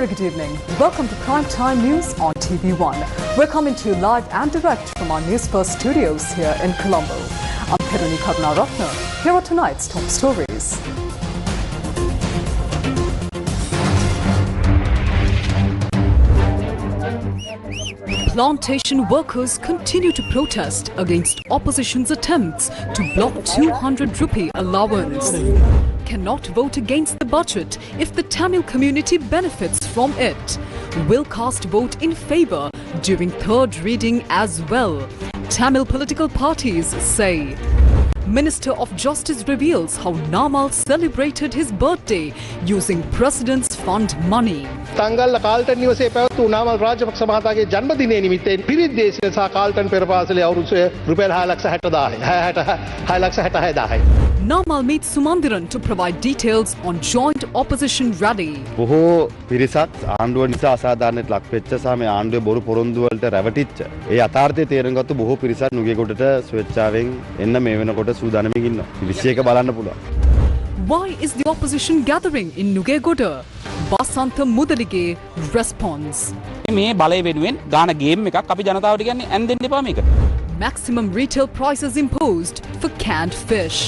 very good evening. Welcome to Prime Time News on TV1. We're coming to you live and direct from our Newsfirst studios here in Colombo. I'm Peruni Karnaratna. Here are tonight's top stories. Plantation workers continue to protest against opposition's attempts to block 200 rupee allowance. Cannot vote against the budget if the Tamil community benefits from it. Will cast vote in favour during third reading as well. Tamil political parties say. Minister of Justice reveals how Namal celebrated his birthday using President's fund money. Tangalle Carlton නිවසේ පැවැත්වූ නාමල් රාජපක්ෂ මහතාගේ ජන්මදිනය නිමිත්තෙන් පිරිත් දේශන සහ Carlton පෙර පාසලේ අවුරුද්දේ රුපියල් 6,60,000යි. Namal meets Sumandiran to provide details on joint opposition rally. බොහෝ පිරිසක් ආණ්ඩුව නිසා අසාධාරණයට ලක් වෙච්ච සහ මේ ආණ්ඩුවේ බොරු පොරොන්දු වලට රැවටිච්ච ඒ යථාර්ථය තේරුම් ගත්ත බොහෝ පිරිසක් නුගේකොටට ස්වේච්ඡාවෙන් එන්න මේ වෙනකොට සූදානමින් ඉන්නවා. 21 බලන්න පුළුවන්. Why is the opposition gathering in Nugegoda? Basanta Mudalige responds. මේ බලය වෙනුවෙන් ගාන ගේම් එකක් අපි ජනතාවට කියන්නේ ඇන් දෙන්න එපා මේකට. Maximum retail prices imposed for canned fish.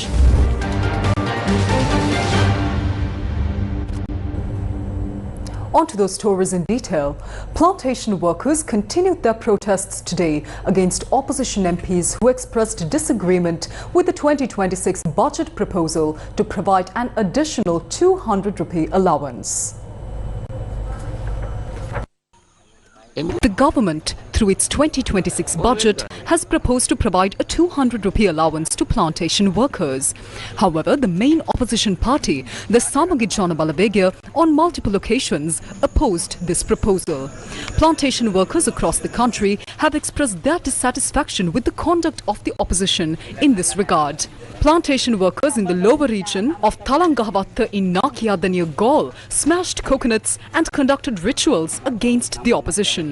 On to those stories in detail. Plantation workers continued their protests today against opposition MPs who expressed disagreement with the 2026 budget proposal to provide an additional 200 rupee allowance. The government, through its 2026 budget, has proposed to provide a 200 rupee allowance to plantation workers. However, the main opposition party, the CMG Wins, on multiple occasions opposed this proposal. Plantation workers across the country have expressed their dissatisfaction with the conduct of the opposition in this regard. Plantation workers in the lower region of Talangahavatta in Nakiyadaniya Gaul smashed coconuts and conducted rituals against the opposition.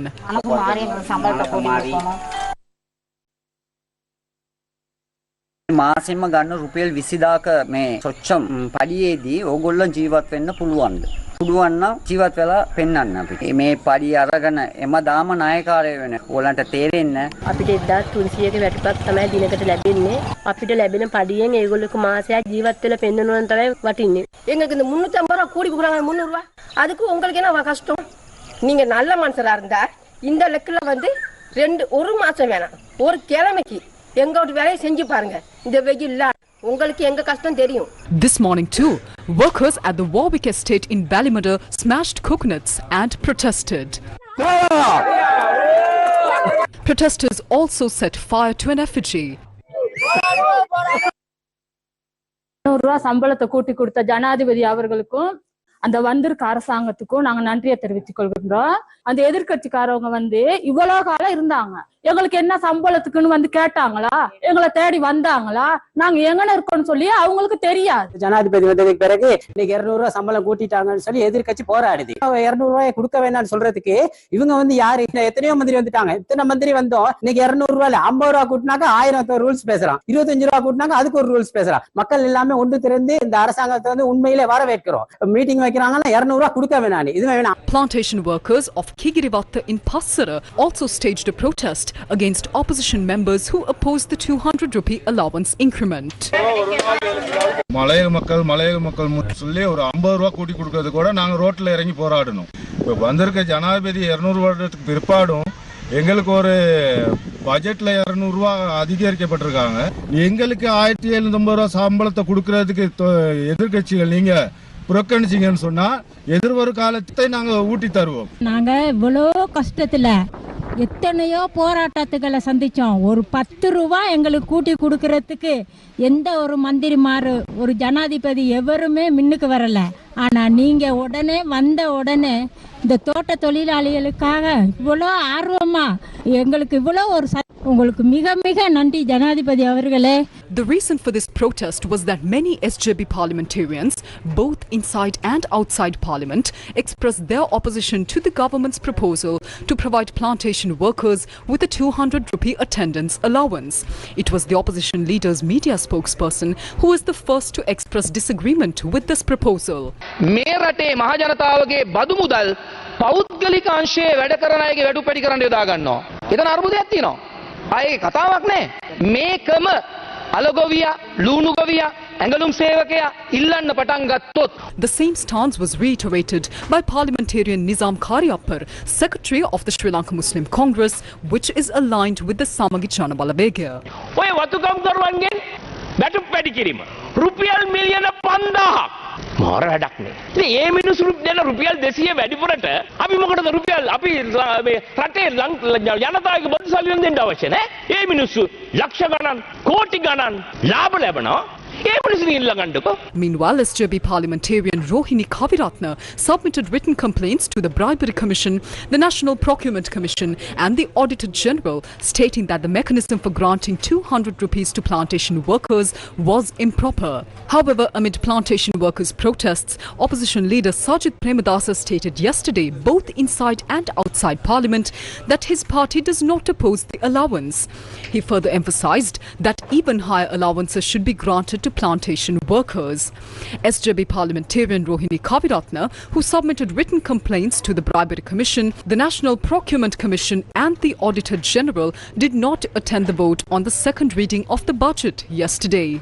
මාසෙම ගන්න රුපියල් 20000ක මේ සොච්චම් පඩියේදී ඕගොල්ලෝ ජීවත් වෙන්න පුළුවන්ද? පුළුවන් නම් ජීවත් වෙලා පෙන්වන්න අපිට. මේ පඩිය අරගෙන එම දාම නායකාරය වෙන. ඕලන්ට තේරෙන්නේ අපිට 1300ක වැටුපක් තමයි දිනකට ලැබෙන්නේ. අපිට ලැබෙන පඩියෙන් ඒගොල්ලෝ මාසයක් ජීවත් වෙලා පෙන්වනවා තමයි වටින්නේ. எங்களுக்கு இந்த 350 ரூபாய் கூடி கொடுக்குறாங்க 300 ரூபாய். அதுக்கு உங்களுக்கு என்ன கஷ்டம்? நீங்க நல்ல மனுஷரா இருந்தா இந்த லெக்கல வந்து ஒரு மாசம் வேணாம். ஒரு கிழமைக்கு எங்கோட வேலையை செஞ்சு பாருங்க. இந்த வெயில்ல உங்களுக்கு எங்க கஷ்டம் தெரியும். This morning too, workers at the Warwick estate in Ballymurray smashed coconuts and protested. Protesters also set fire to an effigy. சம்பளத்தை கூட்டி கொடுத்த ஜனாதிபதி அவர்களுக்கும் அந்த வந்திருக்க அரசாங்கத்துக்கும் நாங்க நன்றியை தெரிவித்துக் கொள்கின்றோம். அந்த எதிர்கட்சிக்காரவங்க வந்து இவ்வளவு காலம் இருந்தாங்க, எங்களுக்கு என்ன சம்பளத்துக்குன்னு வந்து கேட்டாங்களா, எங்களை தேடி வந்தாங்களா, நாங்க எங்கன இருக்கோம்னு சொல்லி அவங்களுக்கு தெரியாது. ஜனாதிபதி வந்ததுக்கு பிறகு இன்னைக்கு 200 ரூபாய் சம்பளம் கூட்டிட்டாங்கன்னு சொல்லி எதிர்கட்சி போராடுது. 200 ரூபாய் கொடுக்க வேண்டாம்னு சொல்றதுக்கு இவங்க வந்து யாரு, எத்தனையோ மந்திரி வந்துட்டாங்க, இத்தனை மந்திரி வந்தோம். இன்னைக்கு 200 ரூபாயில 50 ரூபாய் கூட்டினாக்க 1000 ரூல்ஸ் பேசுறான், 25 ரூபாய் கூட்டினாக்க அதுக்கு ஒரு ரூல்ஸ் பேசுறான். மக்கள் எல்லாமே ஒன்று திறந்து இந்த அரசாங்கத்தை வந்து உண்மையிலே வரவேற்கிறோம். மீட்டிங் வைக்கிறாங்கன்னா 200 ரூபாய் கொடுக்க வேணாம், இதுவே வேணாம். Plantation workers of Kigirivatta in Passara also staged a protest against opposition members who opposed the 200 rupee allowance increment. மலையக மக்கள் சொல்லி ஒரு 50 ரூபாய் கூட்டி கொடுக்கிறது கூட நாங்க ரோட்ல இறங்கி போராடணும். இப்போ வந்திருக்க ஜனாதிபதி 200 வருடத்துக்கு பிற்பாடும் எங்களுக்கு ஒரு பட்ஜெட்ல 200 ரூபாய் அதிகரிக்கப்பட்டிருக்காங்க. எங்களுக்கு 1750 ரூபாய் சம்பளத்தை கொடுக்கறதுக்கு எதிர்கட்சிகள் நீங்க புறக்கணிச்சீங்கன்னு சொன்னா எதிர்வரும் காலத்தை நாங்க ஊட்டி தருவோம். நாங்க இவ்வளோ கஷ்டத்துல எத்தனையோ போராட்டத்துக்களை சந்திச்சோம். ஒரு 10 ரூபாய் எங்களுக்கு கூட்டி கொடுக்கறதுக்கு எந்த ஒரு மந்திரிமாரு ஒரு ஜனாதிபதி எவருமே முன்னுக்கு வரல. ஆனா நீங்க வந்த உடனே இந்த தோட்ட தொழிலாளிகளுக்காக இவ்வளோ ஆர்வமா எங்களுக்கு இவ்வளோ ஒரு உங்களுக்கு மிக மிக நன்றி ஜனாதிபதி அவர்களே. The reason for this protest was that many SJB parliamentarians, both inside and outside parliament, expressed their opposition to the government's proposal to provide plantation workers with a 200 rupee attendance allowance. It was the opposition leader's media spokesperson who was the first to express disagreement with this proposal. මේ රටේ මහජනතාවගේ බදු මුදල් පෞද්ගලික අංශයේ වැඩ කරන අයගේ වැඩ උපැටි කරන්න යොදා ගන්නවා. එතන අර්බුදයක් තියෙනවා. ආයේ කතාවක් නැහැ. මේකම අලගොවියා, ලූණුගොවියා, ඇඟලුම් සේවකයා ඉල්ලන්න පටන් ගත්තොත් The same stance was reiterated by parliamentarian Nizam Karyappar, secretary of the Sri Lanka Muslim Congress, which is aligned with the Samagi Jana Balawegaya. ඔය වතුකම්කරුවන්ගෙන් වැටු පැටි කිරීම රුපියල් මිලියන 5000ක් මාර වැඩක් නේ. ඉතින් මේ මිනිස්සු දෙන රුපියල් 200 වැඩිපුරට අපි මොකටද රුපියල් අපි මේ රටේ ජනතාවගේ බදු සල්ලි දෙන්න අවශ්‍ය නැහැ. මේ මිනිස්සු ලක්ෂ ගණන් කෝටි ගණන් ලාභ ලැබනවා. Meanwhile, SJB parliamentarian Rohini Kaviratne submitted written complaints to the Bribery Commission, the National Procurement Commission and the Auditor General, stating that the mechanism for granting 200 rupees to plantation workers was improper. However, amid plantation workers' protests, opposition leader Sajid Premadasa stated yesterday, both inside and outside parliament, that his party does not oppose the allowance. He further emphasized that even higher allowances should be granted to plantation workers. SJB parliamentarian Rohini Kaviratne, who submitted written complaints to the Bribery Commission, the National Procurement Commission and the Auditor General, did not attend the vote on the second reading of the budget yesterday.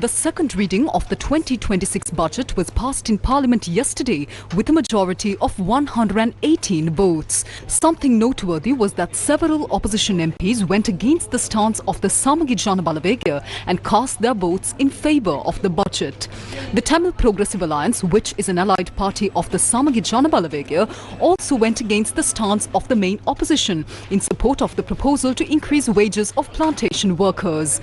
The second reading of the 2026 budget was passed in Parliament yesterday with a majority of 118 votes. Something noteworthy was that several opposition MPs went against the stance of the Samagi Jana Balawegaya and cast their votes in favour of the budget. The Tamil Progressive Alliance, which is an allied party of the Samagi Jana Balawegaya, also went against the stance of the main opposition in support of the proposal to increase wages of plantation workers.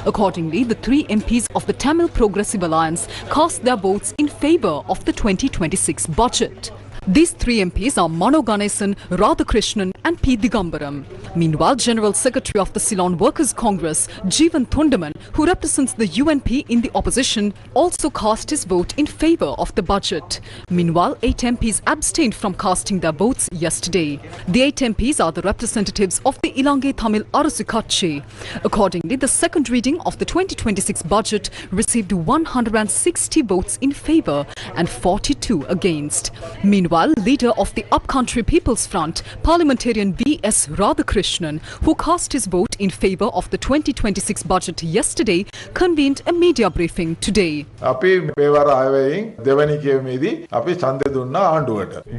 Accordingly, the three MPs of the Tamil Progressive Alliance cast their votes in favour of the 2026 budget. These three MPs are Mano Ganesan, Radhakrishnan and P. Digambaram. Meanwhile, General Secretary of the Ceylon Workers' Congress, Jeevan Thundaman, who represents the UNP in the opposition, also cast his vote in favour of the budget. Meanwhile, 8 MPs abstained from casting their votes yesterday. The 8 MPs are the representatives of the Ilange Tamil Arasu Katchi. Accordingly, the second reading of the 2026 budget received 160 votes in favour and 42 against. Meanwhile, leader of the Upcountry People's Front, parliamentarian V.S. Radhakrishnan, who cast his vote in favour of the 2026 budget yesterday, convened a media briefing today.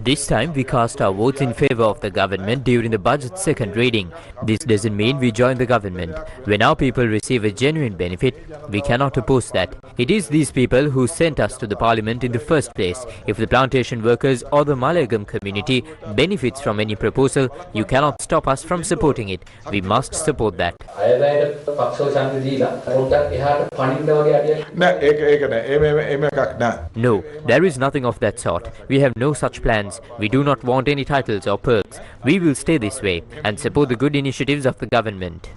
This time we cast our votes in favour of the government during the budget's second reading. This doesn't mean we join the government. When our people receive a genuine benefit, we cannot oppose that. It is these people who sent us to the parliament in the first place. If the plantation workers or the Malayagam community benefits from any proposal, you cannot stop us from supporting it. We must support that. No, there is nothing of that sort. We have no such plans. We do not want any titles or perks. We will stay this way and support the good initiatives of the government.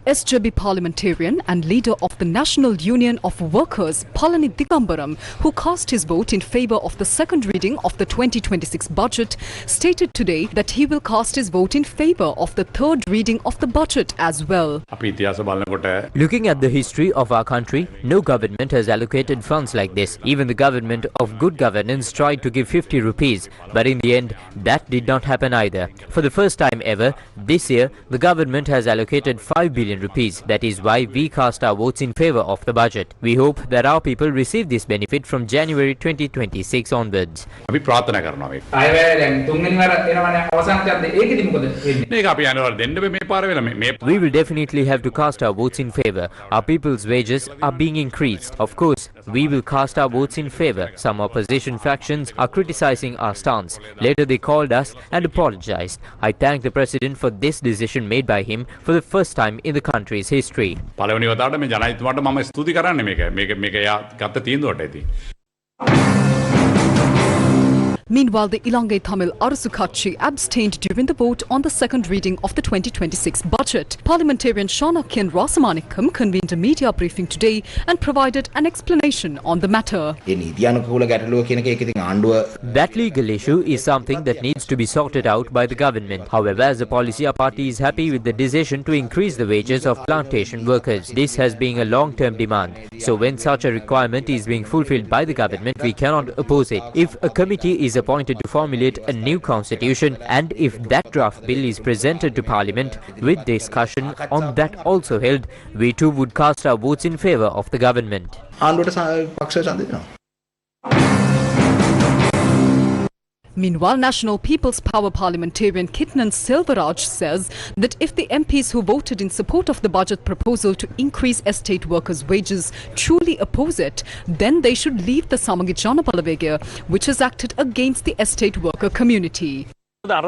SJB parliamentarian and leader of the National Union of Workers, Palani Digambaram, who cast his vote in favour of the second reading of the 2026 budget, stated today that he will cast his vote in favour of the third reading of the budget as well. Looking at the history of our country, no government has allocated funds like this. Even the government of good governance tried to give 50 rupees, but in the end, that did not happen either. For the first time ever, this year, the government has allocated 5 billion rupees. That is why we cast our votes in favour of the budget. We hope that our people receive this benefit from January 2026 onwards. We will definitely have to cast our votes in favour. Our people's wages are being increased. Of course, we will cast our votes in favour. Some opposition factions are criticising our stance. Later they called us and apologised. I thank the President for this decision made by him for the first time in the country's history. Meanwhile, the Ilangai Tamil Arasu Katchi abstained during the vote on the second reading of the 2026 budget. Parliamentarian Shanakian Rasamanikam convened a media briefing today and provided an explanation on the matter. That legal issue is something that needs to be sorted out by the government. However, as a policy, our party is happy with the decision to increase the wages of plantation workers. This has been a long-term demand. So when such a requirement is being fulfilled by the government, we cannot oppose it. If a committee is appointed to formulate a new constitution, and if that draft bill is presented to Parliament with discussion on that also held, we too would cast our votes in favour of the government. Meanwhile, National People's Power parliamentarian Kitnan Selvaraj says that if the MPs who voted in support of the budget proposal to increase estate workers' wages truly oppose it, then they should leave the Samagijana Palavegya, which has acted against the estate worker community. Some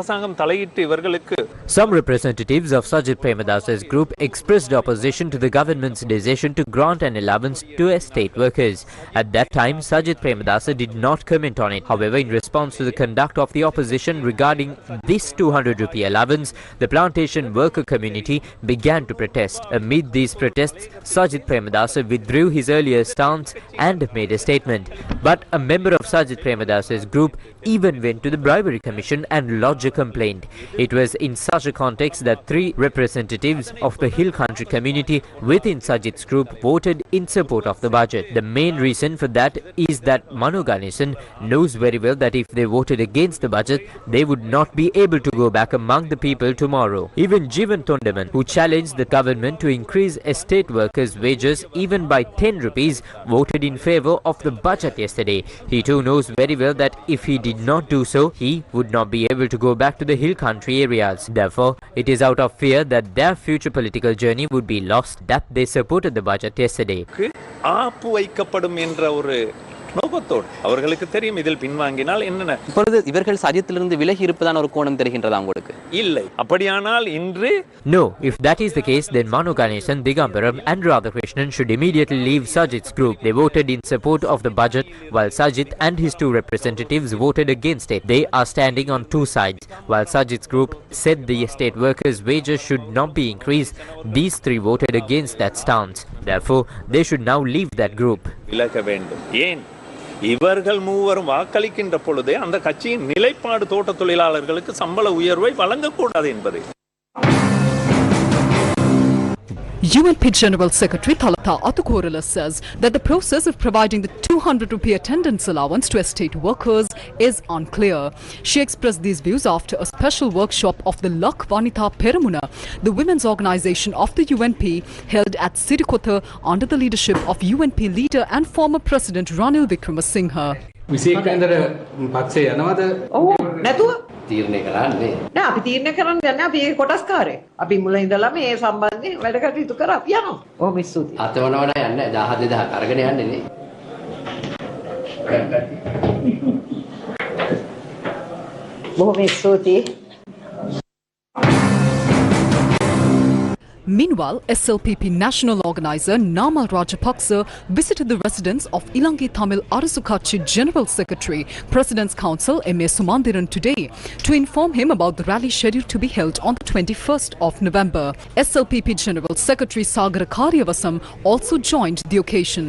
representatives of Sajid Premadasa's group expressed opposition to the government's decision to grant an allowance to estate workers. At that time, Sajid Premadasa did not comment on it. However, in response to the conduct of the opposition regarding this 200 rupee allowance, the plantation worker community began to protest. Amid these protests, Sajid Premadasa withdrew his earlier stance and made a statement. But a member of Sajid Premadasa's group even went to the Bribery Commission and lodged a complaint. It was in such a context that 3 representatives of the Hill Country community within Sajid's group voted in support of the budget. The main reason for that is that Manu Ganesan knows very well that if they voted against the budget, they would not be able to go back among the people tomorrow. Even Jivan Tondaman, who challenged the government to increase estate workers' wages even by 10 rupees, voted in favour of the budget yesterday. He too knows very well that if he did not do so, he would not be able to go back to the hill country areas. Therefore, it is out of fear that their future political journey would be lost that they supported the budget yesterday. நோக்கத்தோடு அவர்களுக்கு தெரியும் இதில் பின்வாங்கினால் என்ன இப்பொழுது இவர்கள் சஜித்திலிருந்து விலகி இருப்பதான ஒரு கோணம் தெரிகின்றதா உங்களுக்கு இல்லை அப்படியானால் இன்று No, if that is the case, then Manu Ganesan, Digambaram and Radhakrishnan should immediately leave Sajid's group. They voted in support of the budget while Sajid and his 2 representatives voted against it. They are standing on 2 sides. While Sajid's group said the estate workers' wages should not be increased, these 3 voted against that stance. Therefore, they should now leave that group. விலக வேண்டும். ஏன் இவர்கள் மூவரும் வாக்களிக்கின்ற பொழுதே அந்த கட்சியின் நிலைப்பாடு தோட்ட தொழிலாளர்களுக்கு சம்பள உயர்வை வழங்கக்கூடாது என்பது. UNP General Secretary Thalata Atukorala says that the process of providing the 200 rupee attendance allowance to estate workers is unclear. She expressed these views after a special workshop of the Lak Vanitha Peramuna, the women's organization of the UNP, held at Sirikotha under the leadership of UNP leader and former President Ranil Wickremesinghe. විශේෂයෙන්දර පක්ෂය යනවාද? ඔව් නැතුව තීරණය කරන්නේ. නෑ අපි තීරණය කරන්නේ නැහැ අපි ඒ කොටස්කාරය. අපි මුල ඉඳලා මේ සම්බන්ධයෙන් වැඩ කටයුතු කරා අපි යනවා. ඔව් මිස්සුති. අතවනවන යන්නේ 10000 අරගෙන යන්නේ නේ. බොහොම ස්තුතියි. Meanwhile, SLPP national organizer Namal Rajapaksa visited the residence of Ilangai Tamil Arasu Katchi General Secretary, President's Council M.A. Sumandiran today to inform him about the rally scheduled to be held on the 21st of November. SLPP General Secretary Sagara Karyavasam also joined the occasion.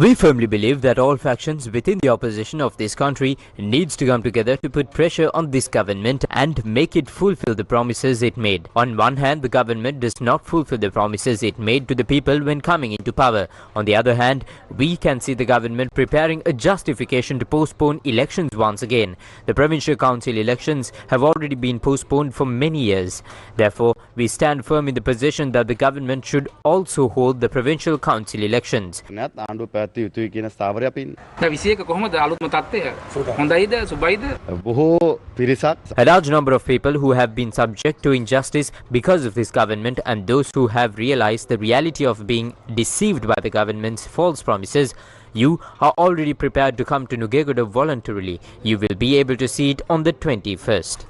We firmly believe that all factions within the opposition of this country needs to come together to put pressure on this government and make it fulfill the promises it made. On one hand, the government does not fulfill the promises it made to the people when coming into power. On the other hand, we can see the government preparing a justification to postpone elections once again. The provincial council elections have already been postponed for many years. Therefore, we stand firm in the position that the government should also hold the provincial council elections. A large number of people who have been subject to injustice because of this government and those who have realized the reality of being deceived by the government's false promises, you are already prepared to come to Nugegoda voluntarily. You will be able to see it on the 21st.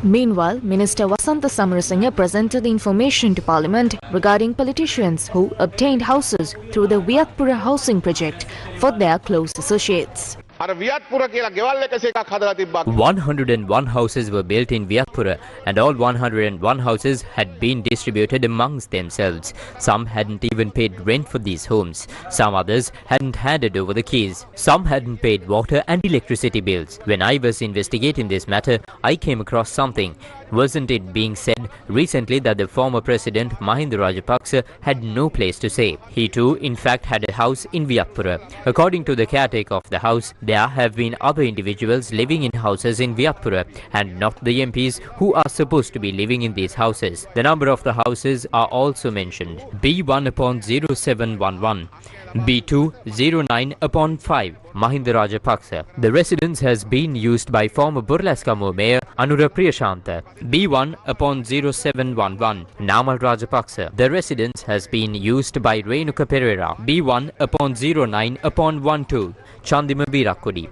Meanwhile, Minister Wasantha Samarasinghe presented information to Parliament regarding politicians who obtained houses through the Viyatpura housing project for their close associates. 101 houses were built in Viyatpura, and all 101 houses had been distributed amongst themselves. Some hadn't even paid rent for these homes. Some others hadn't handed over the keys. Some hadn't paid water and electricity bills. When I was investigating this matter, I came across something. Wasn't it being said recently that the former president Mahinda Rajapaksa had no place to stay? He too, in fact, had a house in Viyatpura. According to the caretaker of the house, there have been other individuals living in houses in Viyatpura and not the MPs who are supposed to be living in these houses. The number of the houses are also mentioned: B1/0711, B2/09/5, Mahinda Rajapaksa. The residence has been used by former Burleskamu Mayor Anura Priyashanta. B1/0711, Namal Rajapaksa. The residence has been used by Renuka Pereira. B1/09/12, Chandima Virakudi.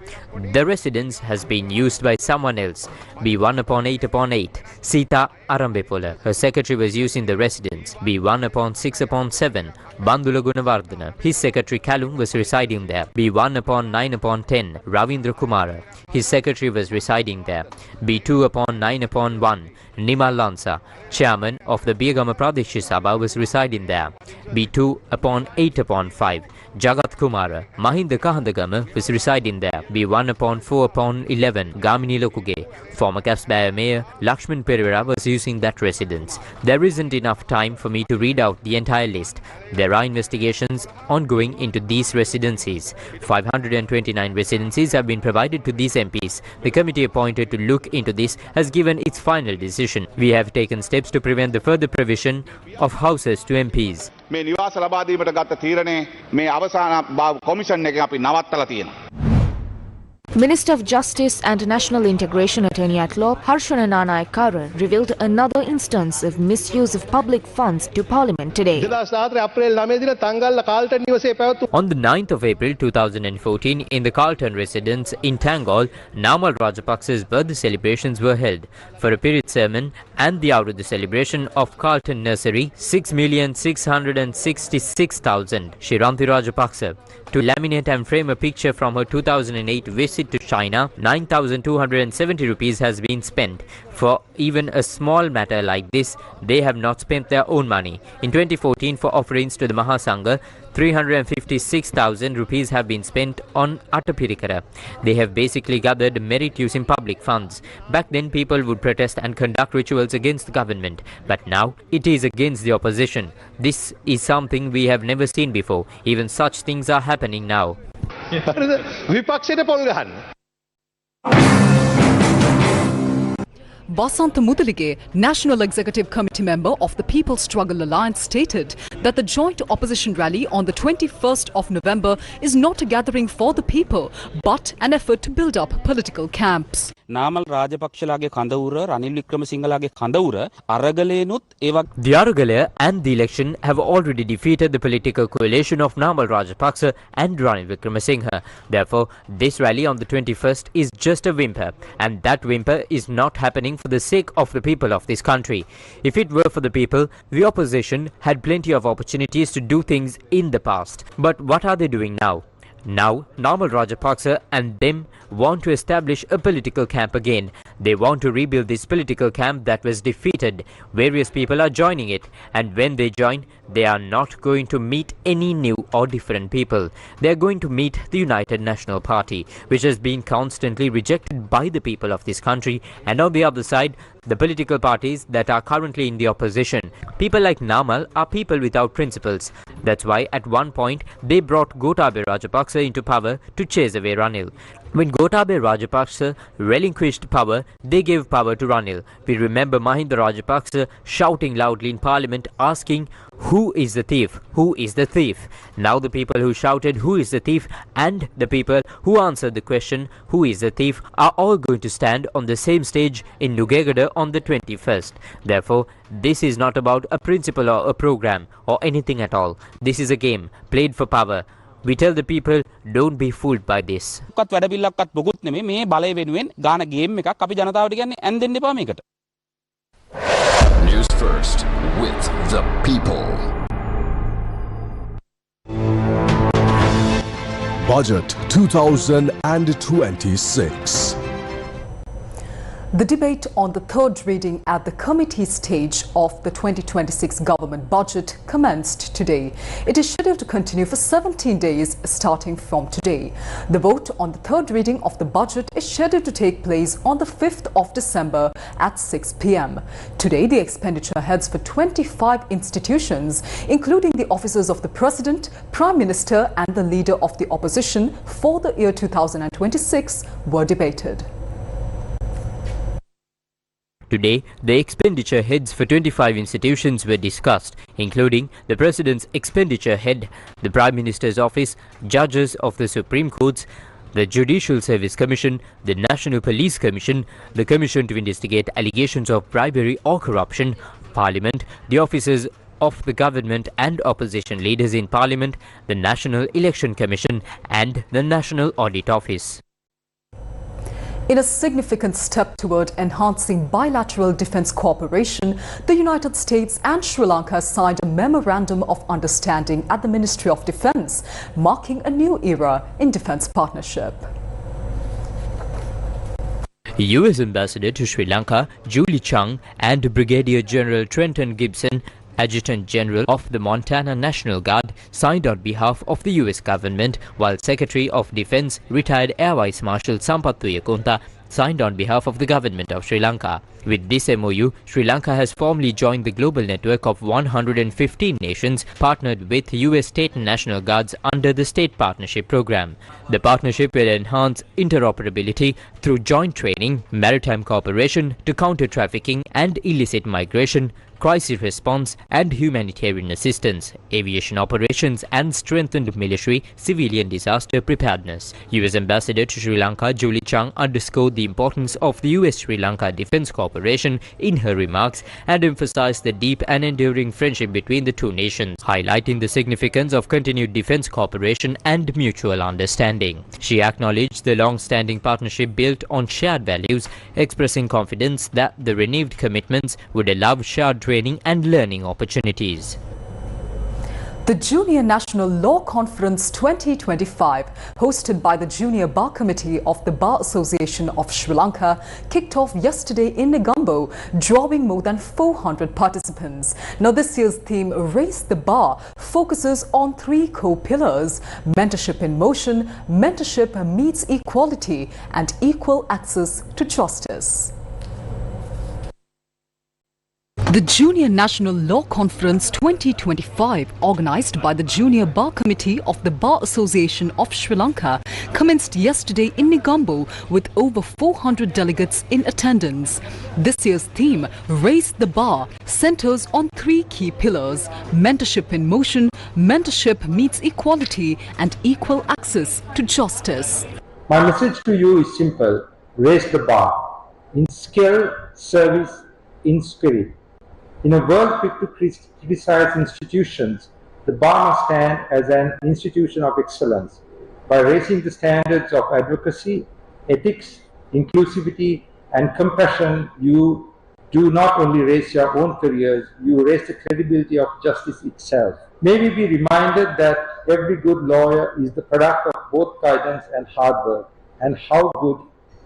The residence has been used by someone else. B1/8/8, Sita Arambepola. Her secretary was using the residence. B1/6/7, Bandula Gunavardhana. His secretary Kalum was residing there. B1/9/10, Ravindra Kumara. His secretary was residing there. B2/9/1, Nimal Lansa, chairman of the Biagama Pradesh Sabha, was residing there. B2/8/5, Jagat Kumara. Mahinda Kahandagama was residing there. B1/4/11, Gamini Lokuge. Former Kasbaya Mayor Lakshman Pereira was using that residence. There isn't enough time for me to read out the entire list. There are investigations ongoing into these residencies. 529 residencies have been provided to these MPs. The committee appointed to look into this has given its final decision. We have taken steps to prevent the further provision of houses to MPs. මේ නිවාස ලබා දීමට ගත්ත තීරණය මේ අවසාන commission එකෙන් අපි නවත්තලා තියෙනවා. Minister of Justice and National Integration Attorney at Law Harshana Nanayakkara revealed another instance of misuse of public funds to Parliament today. On the 9th of April 2014, in the Carlton residence in Tangol, Namal Rajapaksa's birthday celebrations were held. For a period sermon and the hour of the celebration of Carlton Nursery, 6,666,000, Shiranti Rajapaksa. To laminate and frame a picture from her 2008 visit to China, 9,270 rupees has been spent. For even a small matter like this, they have not spent their own money. In 2014, for offerings to the Mahasangha, 356,000 rupees have been spent on Attapirikara. They have basically gathered merit using public funds. Back then, people would protest and conduct rituals against the government. But now, it is against the opposition. This is something we have never seen before. Even such things are happening now. Basanta Mudalige, National Executive Committee member of the People's Struggle Alliance, stated that the joint opposition rally on the 21st of November is not a gathering for the people, but an effort to build up political camps. Namal Rajapakshalage Kandawura, Ranil Wickremesinghalage Kandawura, Aragalenut Eva. The Aragale and the election have already defeated the political coalition of Namal Rajapaksa and Ranil Wickremesinghe. Therefore, this rally on the 21st is just a whimper, and that whimper is not happening for the sake of the people of this country. If it were for the people, the opposition had plenty of opportunities to do things in the past. But what are they doing now? Now, Namal Rajapaksa and them want to establish a political camp again. They want to rebuild this political camp that was defeated. Various people are joining it, and when they join, they are not going to meet any new or different people. They are going to meet the United National Party, which has been constantly rejected by the people of this country, and on the other side, the political parties that are currently in the opposition. People like Namal are people without principles. That's why at one point they brought Gotabaya Rajapaksa into power to chase away Ranil. When Gotabaya Rajapaksa relinquished power, they gave power to Ranil. We remember Mahinda Rajapaksa shouting loudly in Parliament asking, "Who is the thief? Who is the thief?" Now the people who shouted, "Who is the thief?" and the people who answered the question, "Who is the thief?" are all going to stand on the same stage in Nugegada on the 21st. Therefore, this is not about a principle or a program or anything at all. This is a game played for power. We tell the people, don't be fooled by this. වැඩ පිළිලක්වත් මොකුත් නෙමෙයි මේ බලය වෙනුවෙන් ගාන game එකක් අපි ජනතාවට කියන්නේ ඇන් දෙන්න එපා මේකට. Newsfirst with the people. Budget 2026. The debate on the third reading at the committee stage of the 2026 government budget commenced today. It is scheduled to continue for 17 days starting from today. The vote on the third reading of the budget is scheduled to take place on the 5th of December at 6 p.m. Today, the expenditure heads for 25 institutions, including the offices of the President, Prime Minister and the Leader of the Opposition for the year 2026 were debated. Today, the expenditure heads for 25 institutions were discussed, including the President's expenditure head, the Prime Minister's office, judges of the Supreme Courts, the Judicial Service Commission, the National Police Commission, the Commission to investigate allegations of bribery or corruption, Parliament, the offices of the government and opposition leaders in Parliament, the National Election Commission and the National Audit Office. In a significant step toward enhancing bilateral defense cooperation, the United States and Sri Lanka signed a memorandum of understanding at the Ministry of Defense, marking a new era in defense partnership. U.S. Ambassador to Sri Lanka, Julie Chung, and Brigadier General Trenton Gibson, Adjutant General of the Montana National Guard, signed on behalf of the U.S. government, while Secretary of Defense, retired Air Vice Marshal Sampath Tuyakunta, signed on behalf of the government of Sri Lanka. With this MOU, Sri Lanka has formally joined the global network of 115 nations partnered with U.S. state and national guards under the State Partnership Program. The partnership will enhance interoperability through joint training, maritime cooperation to counter trafficking and illicit migration, crisis response and humanitarian assistance, aviation operations and strengthened military, civilian disaster preparedness. U.S. Ambassador to Sri Lanka, Julie Chung, underscored the importance of the U.S.-Sri Lanka defense cooperation in her remarks and emphasized the deep and enduring friendship between the two nations, highlighting the significance of continued defense cooperation and mutual understanding. She acknowledged the long-standing partnership built on shared values, expressing confidence that the renewed commitments would allow shared training and learning opportunities. The Junior National Law Conference 2025, hosted by the Junior Bar Committee of the Bar Association of Sri Lanka, kicked off yesterday in Negombo, drawing more than 400 participants. Now, this year's theme, Raise the Bar, focuses on three core pillars: mentorship in motion, mentorship meets equality, and equal access to justice. The Junior National Law Conference 2025, organized by the Junior Bar Committee of the Bar Association of Sri Lanka, commenced yesterday in Negombo with over 400 delegates in attendance. This year's theme, Raise the Bar, centers on three key pillars: mentorship in motion, mentorship meets equality, and equal access to justice. My message to you is simple: raise the bar in skill, service, in spirit. In a world quick to criticize institutions, the bar must stand as an institution of excellence. By raising the standards of advocacy, ethics, inclusivity, and compassion, you do not only raise your own careers, you raise the credibility of justice itself. May we be reminded that every good lawyer is the product of both guidance and hard work, and how good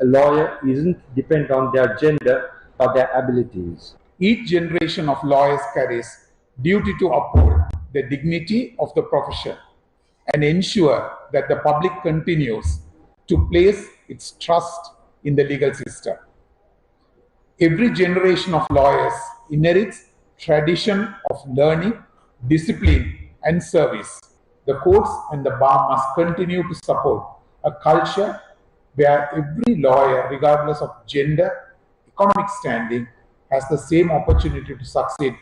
a lawyer isn't depend on their gender but their abilities. Each generation of lawyers carries duty to uphold the dignity of the profession and ensure that the public continues to place its trust in the legal system. Every generation of lawyers inherits tradition of learning, discipline, and service. The courts and the bar must continue to support a culture where every lawyer, regardless of gender, economic standing, has the same opportunity to succeed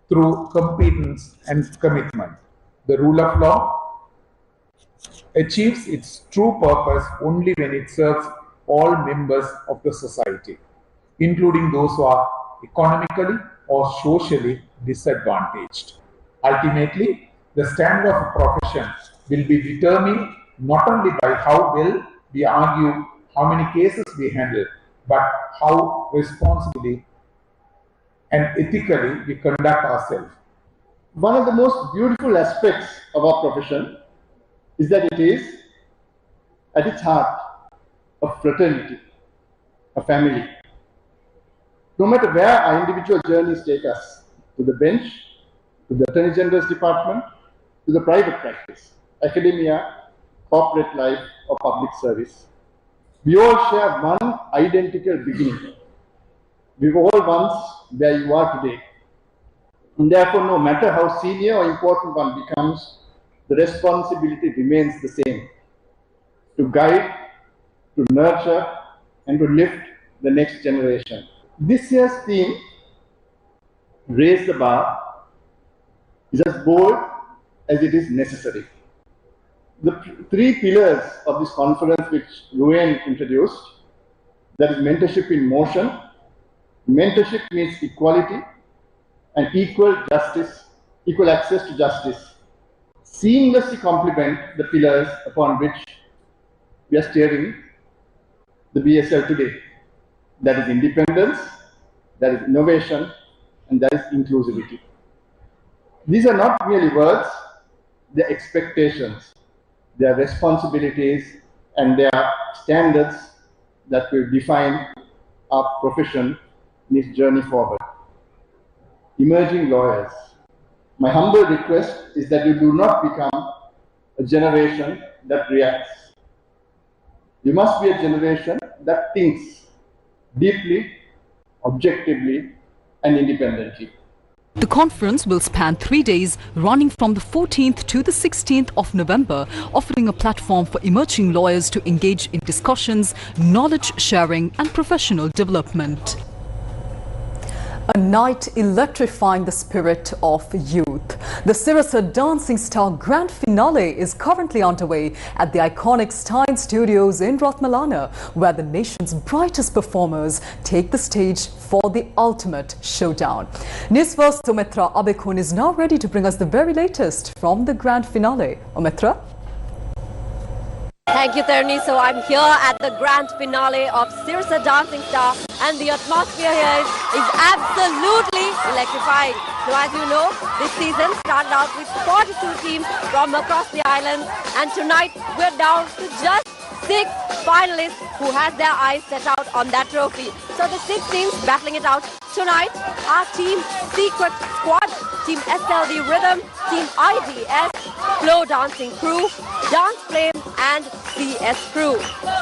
through competence and commitment. The rule of law achieves its true purpose only when it serves all members of the society, including those who are economically or socially disadvantaged. Ultimately, the standard of a profession will be determined not only by how well we argue, how many cases we handle, but how responsibly and ethically we conduct ourselves. One of the most beautiful aspects of our profession is that it is, at its heart, a fraternity, a family. No matter where our individual journeys take us, to the bench, to the Attorney General's department, to the private practice, academia, corporate life, or public service, we all share one identical beginning. We were all once where you are today. And therefore, no matter how senior or important one becomes, the responsibility remains the same: to guide, to nurture, and to lift the next generation. This year's theme, Raise the Bar, is as bold as it is necessary. The three pillars of this conference which Ruane introduced, that is mentorship in motion, mentorship means equality, and equal justice, equal access to justice, seamlessly complement the pillars upon which we are steering the BSL today. That is independence, that is innovation, and that is inclusivity. These are not merely words, they are expectations, they are responsibilities, and they are standards that will define our profession in its journey forward. Emerging lawyers, my humble request is that you do not become a generation that reacts. You must be a generation that thinks deeply, objectively, and independently. The conference will span 3 days, running from the 14th to the 16th of November, offering a platform for emerging lawyers to engage in discussions, knowledge sharing, and professional development. A night electrifying the spirit of youth. The Sirasa Dancing Star Grand Finale is currently underway at the iconic Stein Studios in Ratmalana, where the nation's brightest performers take the stage for the ultimate showdown. Newsfirst Omitra Abekun is now ready to bring us the very latest from the Grand Finale. Omitra? Thank you, Terni. So I'm here at the grand finale of Sirasa Dancing Star, and the atmosphere here is absolutely electrifying. Now, as you know, this season started out with 42 teams from across the island, and tonight we're down to just 6 finalists who has their eyes set out on that trophy. So the 6 teams battling it out tonight are Team Secret Squad, Team SLD Rhythm, Team IDS, Flow Dancing Crew, Dance Flame, and CS Crew.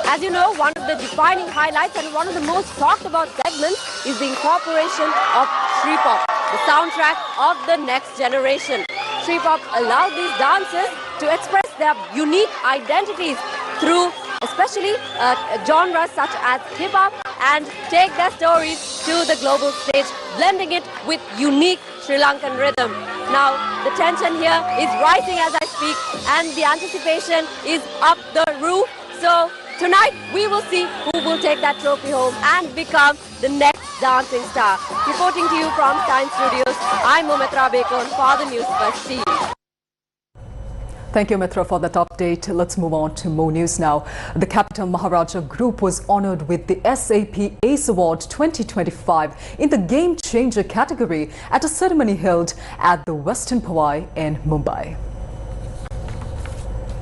As you know, one of the defining highlights and one of the most talked about segments is the incorporation of Shri Pop, the soundtrack of the next generation. Shri Pop allowed these dancers to express their unique identities through especially genres such as hip-hop, and take their stories to the global stage, blending it with unique Sri Lankan rhythm. Now, the tension here is rising as I speak, and the anticipation is up the roof. So, tonight we will see who will take that trophy home and become the next dancing star. Reporting to you from Stein Studios, I'm Omitra Bekon for the Newsfirst team. Thank you, Mitra, for that update. Let's move on to more news now. The Capital Maharaja Group was honored with the SAP ACE Award 2025 in the Game Changer category at a ceremony held at the Western Powai in Mumbai.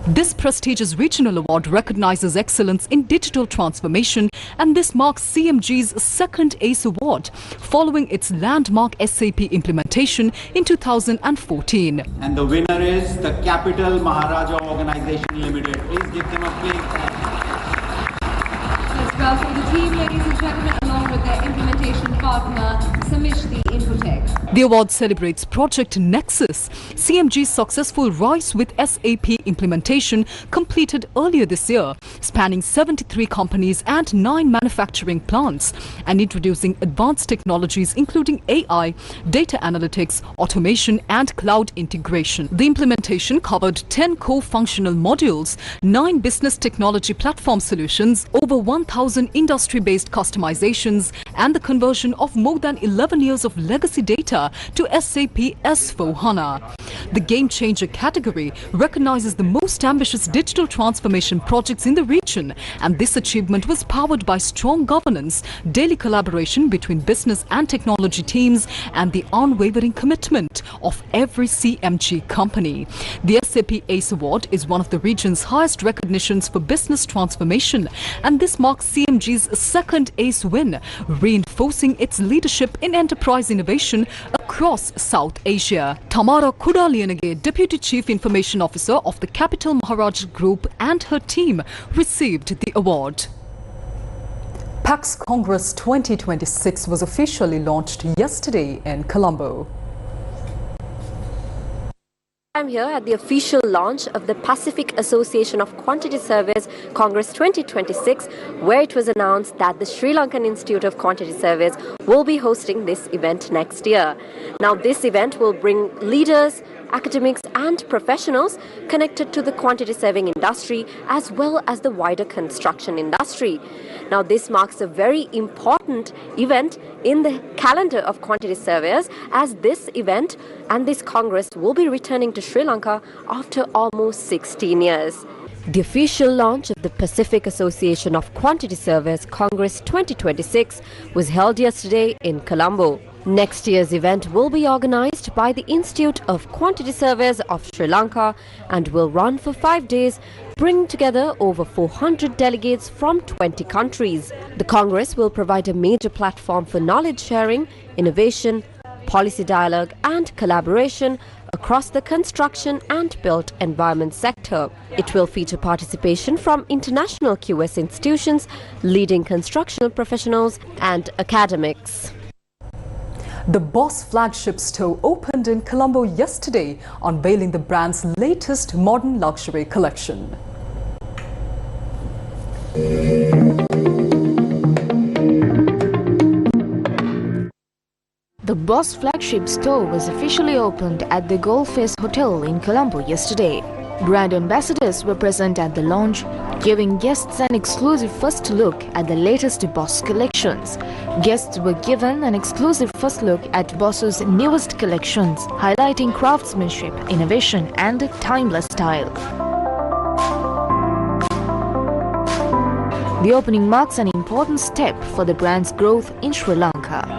This prestigious regional award recognizes excellence in digital transformation, and this marks CMG's second ACE Award, following its landmark SAP implementation in 2014. And the winner is the Capital Maharaja Organization Limited. Please give them a big Let's welcome the team, ladies and gentlemen, along with their implementation partner, Samishti Infotech. The award celebrates Project Nexus, CMG's successful rise with SAP implementation completed earlier this year, spanning 73 companies and 9 manufacturing plants, and introducing advanced technologies including AI, data analytics, automation, and cloud integration. The implementation covered 10 core functional modules, 9 business technology platform solutions, over 1,000 industry-based customizations, and the conversion of more than 11 years of legacy data to SAP S/4HANA. The Game Changer category recognizes the most ambitious digital transformation projects in the region, and this achievement was powered by strong governance, daily collaboration between business and technology teams, and the unwavering commitment of every CMG company. The SAP ACE Award is one of the region's highest recognitions for business transformation, and this marks CMG's second ACE win, reinforcing its leadership in enterprise innovation across South Asia. Tamara Kudaliyanage, Deputy Chief Information Officer of the Capital Maharaj Group, and her team received the award. Pact's Congress 2026 was officially launched yesterday in Colombo. I'm here at the official launch of the Pacific Association of Quantity Surveys Congress 2026, where it was announced that the Sri Lankan Institute of Quantity Surveys will be hosting this event next year. Now, this event will bring leaders, academics and professionals connected to the quantity surveying industry as well as the wider construction industry. Now, this marks a very important event in the calendar of quantity surveyors, as this event and this Congress will be returning to Sri Lanka after almost 16 years. The official launch of the Pacific Association of Quantity Surveyors Congress 2026 was held yesterday in Colombo. Next year's event will be organized by the Institute of Quantity Surveyors of Sri Lanka and will run for 5 days, bringing together over 400 delegates from 20 countries. The Congress will provide a major platform for knowledge sharing, innovation, policy dialogue and collaboration across the construction and built environment sector. It will feature participation from international QS institutions, leading construction professionals and academics. The Boss flagship store opened in Colombo yesterday, unveiling the brand's latest modern luxury collection. The Boss flagship store was officially opened at the Gold Face Hotel in Colombo yesterday. Brand ambassadors were present at the launch, giving guests an exclusive first look at the latest Boss collections. Guests were given an exclusive first look at Boss's newest collections, highlighting craftsmanship, innovation and timeless style. The opening marks an important step for the brand's growth in Sri Lanka.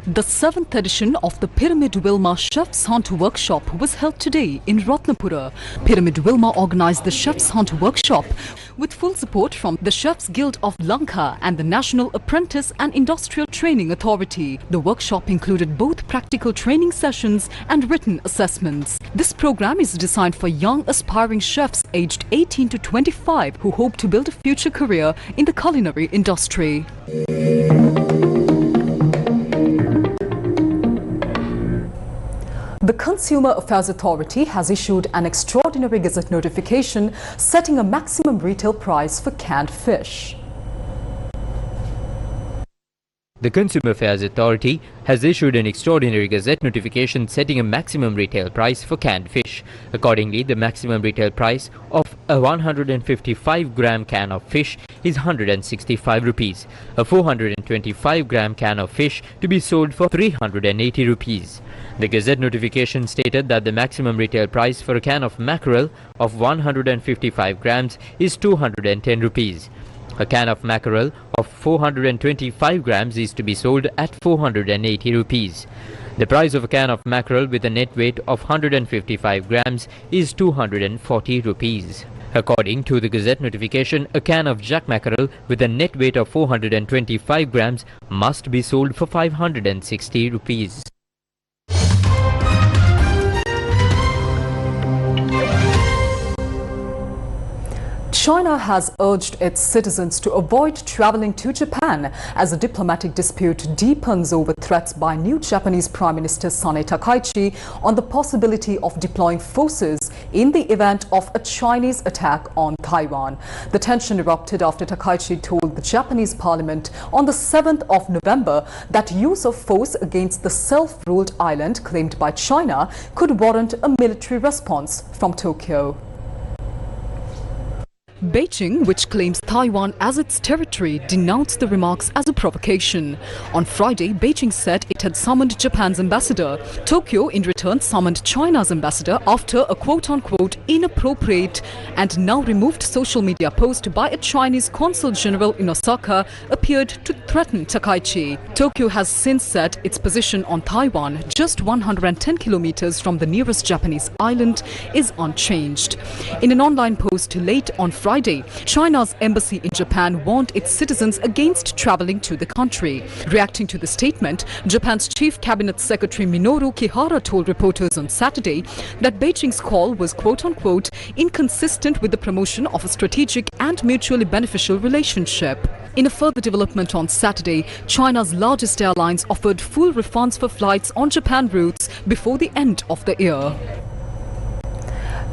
The 7th edition of the Pyramid Wilma Chef's Hunt Workshop was held today in Ratnapura. Pyramid Wilma organized the Chef's Hunt Workshop with full support from the Chefs Guild of Lanka and the National Apprentice and Industrial Training Authority. The workshop included both practical training sessions and written assessments. This program is designed for young aspiring chefs aged 18 to 25 who hope to build a future career in the culinary industry. The Consumer Affairs Authority has issued an extraordinary gazette notification setting a maximum retail price for canned fish. The Consumer Affairs Authority has issued an extraordinary gazette notification setting a maximum retail price for canned fish. Accordingly, the maximum retail price of a 155-gram can of fish is 165 rupees. A 425-gram can of fish to be sold for 380 rupees. The gazette notification stated that the maximum retail price for a can of mackerel of 155 grams is 210 rupees. A can of mackerel of 425 grams is to be sold at 480 rupees. The price of a can of mackerel with a net weight of 155 grams is 240 rupees. According to the gazette notification, a can of jack mackerel with a net weight of 425 grams must be sold for 560 rupees. China has urged its citizens to avoid traveling to Japan as a diplomatic dispute deepens over threats by new Japanese Prime Minister Sanae Takaichi on the possibility of deploying forces in the event of a Chinese attack on Taiwan. The tension erupted after Takaichi told the Japanese parliament on the 7th of November that use of force against the self-ruled island claimed by China could warrant a military response from Tokyo. Beijing, which claims Taiwan as its territory, denounced the remarks as a provocation. On Friday, Beijing said it had summoned Japan's ambassador. Tokyo, in return, summoned China's ambassador after a quote-unquote inappropriate and now removed social media post by a Chinese consul general in Osaka appeared to threaten Takaichi. Tokyo has since said its position on Taiwan, just 110 kilometers from the nearest Japanese island, is unchanged. In an online post late on Friday, China's embassy in Japan warned its citizens against traveling to the country. Reacting to the statement, Japan's Chief Cabinet Secretary Minoru Kihara told reporters on Saturday that Beijing's call was quote-unquote inconsistent with the promotion of a strategic and mutually beneficial relationship. In a further development on Saturday, China's largest airlines offered full refunds for flights on Japan routes before the end of the year.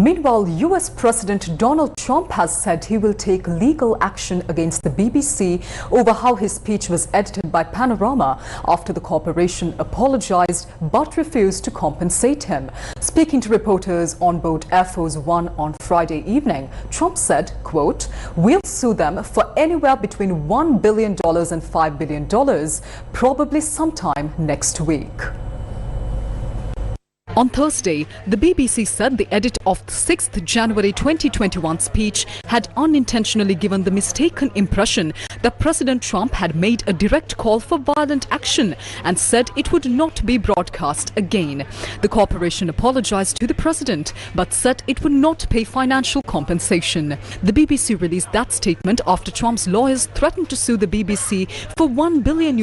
Meanwhile, US President Donald Trump has said he will take legal action against the BBC over how his speech was edited by Panorama after the corporation apologized but refused to compensate him. Speaking to reporters on board Air Force One on Friday evening, Trump said, quote, "We'll sue them for anywhere between $1 billion and $5 billion, probably sometime next week." On Thursday, the BBC said the edit of the 6th January 2021 speech had unintentionally given the mistaken impression that President Trump had made a direct call for violent action and said it would not be broadcast again. The corporation apologized to the president but said it would not pay financial compensation. The BBC released that statement after Trump's lawyers threatened to sue the BBC for $1 billion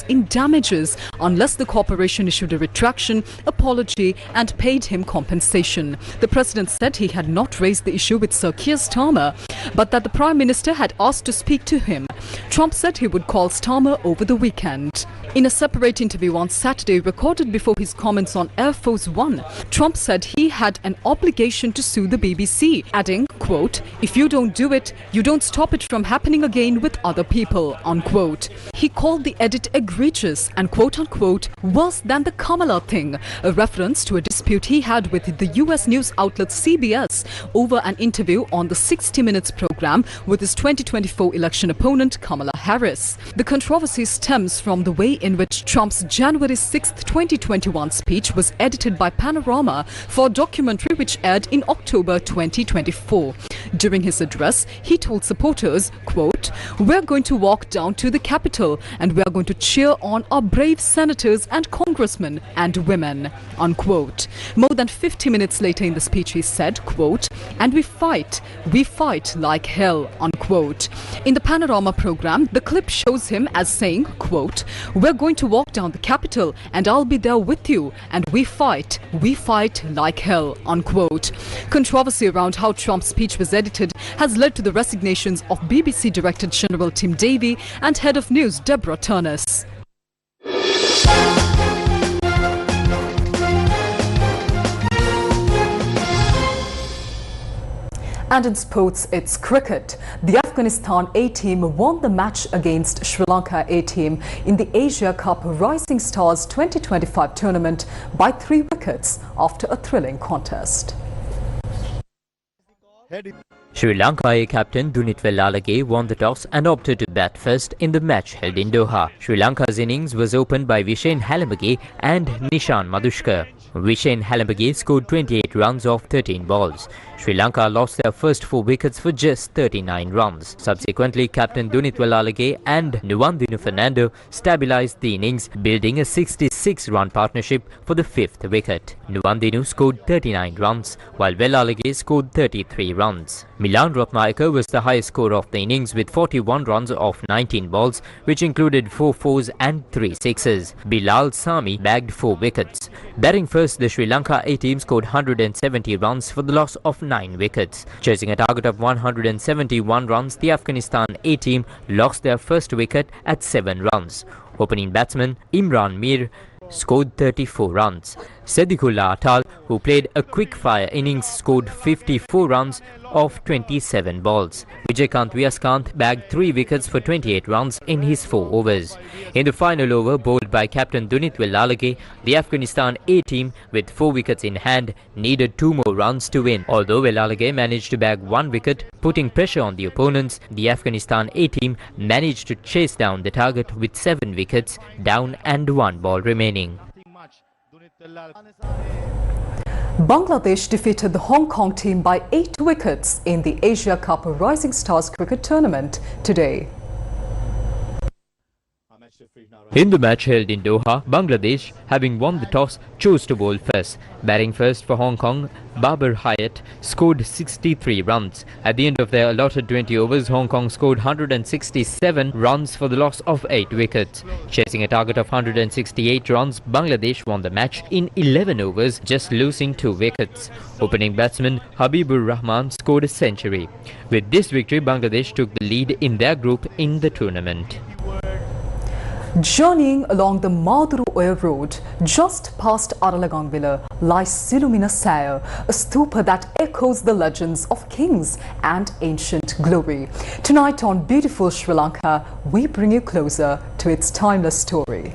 in damages unless the corporation issued a retraction, apology and paid him compensation. The president said he had not raised the issue with Sir Keir Starmer, but that the Prime Minister had asked to speak to him. Trump said he would call Starmer over the weekend. In a separate interview on Saturday recorded before his comments on Air Force One, Trump said he had an obligation to sue the BBC, adding, quote, "If you don't do it, you don't stop it from happening again with other people," unquote. He called the edit egregious and quote-unquote worse than the Kamala thing, a reference to a dispute he had with the US news outlet CBS over an interview on the 60 Minutes program with his 2024 election opponent Kamala Harris. The controversy stems from the way in which Trump's January 6, 2021 speech was edited by Panorama for a documentary which aired in October 2024. During his address, he told supporters, quote, "We're going to walk down to the Capitol and we're going to cheer on our brave senators and congressmen and women," unquote. More than 50 minutes later in the speech he said, quote, "And we fight like hell," unquote. In the Panorama program, the clip shows him as saying, quote, "We're going to walk down the Capitol and I'll be there with you, and we fight like hell," unquote. Controversy around how Trump's speech was edited has led to the resignations of BBC Director General Tim Davie and Head of News Deborah Turnus. And in sports, it's cricket. The Afghanistan A-team won the match against Sri Lanka A-team in the Asia Cup Rising Stars 2025 tournament by 3 wickets after a thrilling contest. Sri Lanka A captain Dunit Velalage won the toss and opted to bat first in the match held in Doha. Sri Lanka's innings was opened by Vishen Halambage and Nishan Madhushka. Vishen Halambage scored 28 runs off 13 balls. Sri Lanka lost their first 4 wickets for just 39 runs. Subsequently, captain Dunit Velalage and Nuwandinu Fernando stabilised the innings, building a 66-run partnership for the 5th wicket. Nuwandinu scored 39 runs, while Velalage scored 33 runs. Milan Ratnayaka was the highest scorer of the innings with 41 runs off 19 balls, which included 4 fours and 3 sixes. Bilal Sami bagged 4 wickets. Batting first, the Sri Lanka A-team scored 170 runs for the loss of 9 wickets. Chasing a target of 171 runs, the Afghanistan A-team lost their first wicket at 7 runs. Opening batsman Imran Mir scored 34 runs. Sedikulla Atal, who played a quick-fire innings, scored 54 runs off 27 balls. Vijaykanth Vyaskanth bagged 3 wickets for 28 runs in his 4 overs. In the final over, bowled by captain Dunit Wellalage, the Afghanistan A-team, with 4 wickets in hand, needed 2 more runs to win. Although Wellalage managed to bag 1 wicket, putting pressure on the opponents, the Afghanistan A-team managed to chase down the target with 7 wickets down and 1 ball remaining. Bangladesh defeated the Hong Kong team by 8 wickets in the Asia Cup Rising Stars cricket tournament today. In the match held in Doha, Bangladesh, having won the toss, chose to bowl first. Batting first for Hong Kong, Babar Hyatt scored 63 runs. At the end of their allotted 20 overs, Hong Kong scored 167 runs for the loss of 8 wickets. Chasing a target of 168 runs, Bangladesh won the match in 11 overs, just losing 2 wickets. Opening batsman Habibur Rahman scored a century. With this victory, Bangladesh took the lead in their group in the tournament. Journeying along the Maduru Road, just past Aralagang Villa, lies Silumina Saya, a stupa that echoes the legends of kings and ancient glory. Tonight on beautiful Sri Lanka, we bring you closer to its timeless story.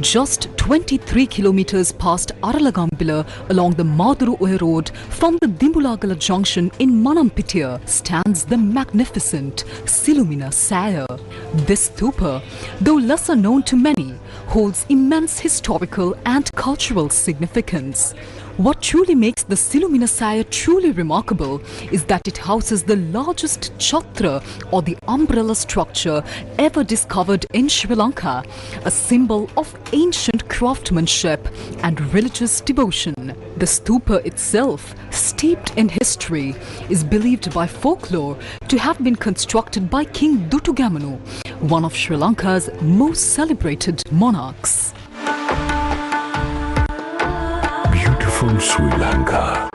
Just 23 kilometers past Aralagambila along the Maduru Road from the Dimbulagala junction in Manampitiya stands the magnificent Silumina Saya. This stupa, though lesser known to many, holds immense historical and cultural significance. What truly makes the Silumina Saya truly remarkable is that it houses the largest chhatra or the umbrella structure ever discovered in Sri Lanka, a symbol of ancient craftsmanship and religious devotion. The stupa itself, steeped in history, is believed by folklore to have been constructed by King Dutugamanu, one of Sri Lanka's most celebrated monarchs. Beautiful Sri Lanka.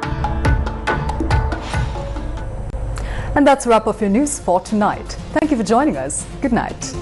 And that's a wrap of your news for tonight. Thank you for joining us. Good night.